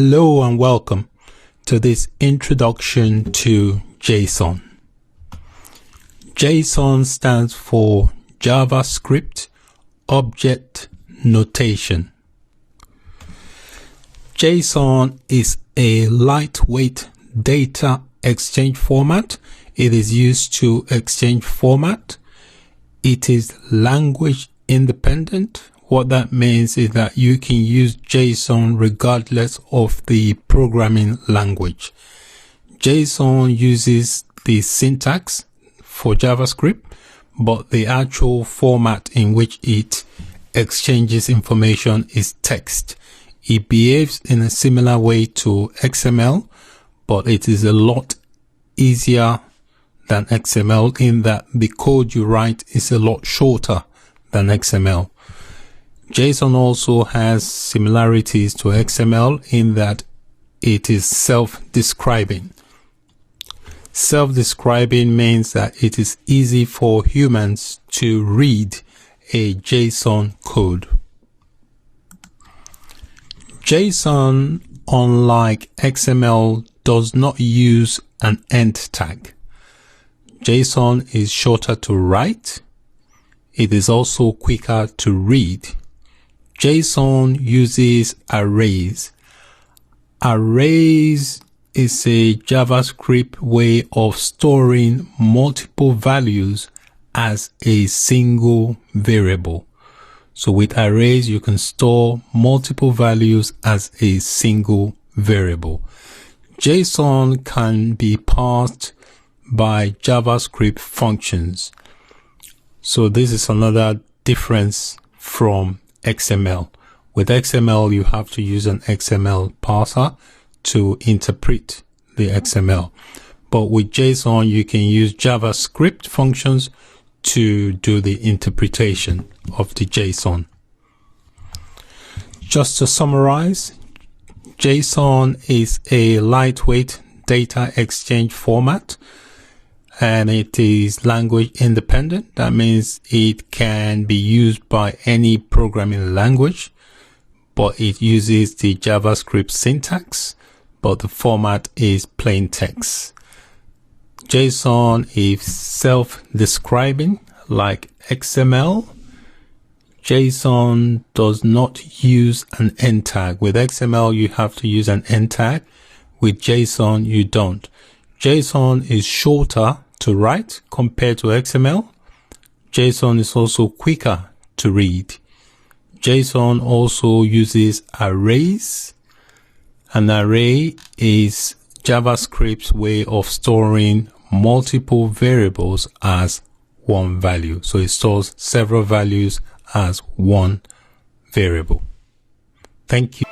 Hello and welcome to this introduction to JSON. JSON stands for JavaScript Object Notation. JSON is a lightweight data exchange format. It is used to exchange format. It is language independent. What that means is that you can use JSON regardless of the programming language. JSON uses the syntax for JavaScript, but the actual format in which it exchanges information is text. It behaves in a similar way to XML, but it is a lot easier than XML in that the code you write is a lot shorter than XML. JSON also has similarities to XML in that it is self-describing. Self-describing means that it is easy for humans to read a JSON code. JSON, unlike XML, does not use an end tag. JSON is shorter to write. It is also quicker to read. JSON uses arrays. Arrays is a JavaScript way of storing multiple values as a single variable. So with arrays, you can store multiple values as a single variable. JSON can be parsed by JavaScript functions. So this is another difference from XML. With XML, you have to use an XML parser to interpret the XML. But with JSON, you can use JavaScript functions to do the interpretation of the JSON. Just to summarize, JSON is a lightweight data exchange format, and it is language independent. That means it can be used by any programming language, but it uses the JavaScript syntax, but the format is plain text. JSON is self-describing like XML. JSON does not use an end tag. With XML, you have to use an end tag. With JSON, you don't. JSON is shorter to write compared to XML. JSON is also quicker to read. JSON also uses arrays. An array is JavaScript's way of storing multiple variables as one value. So it stores several values as one variable. Thank you.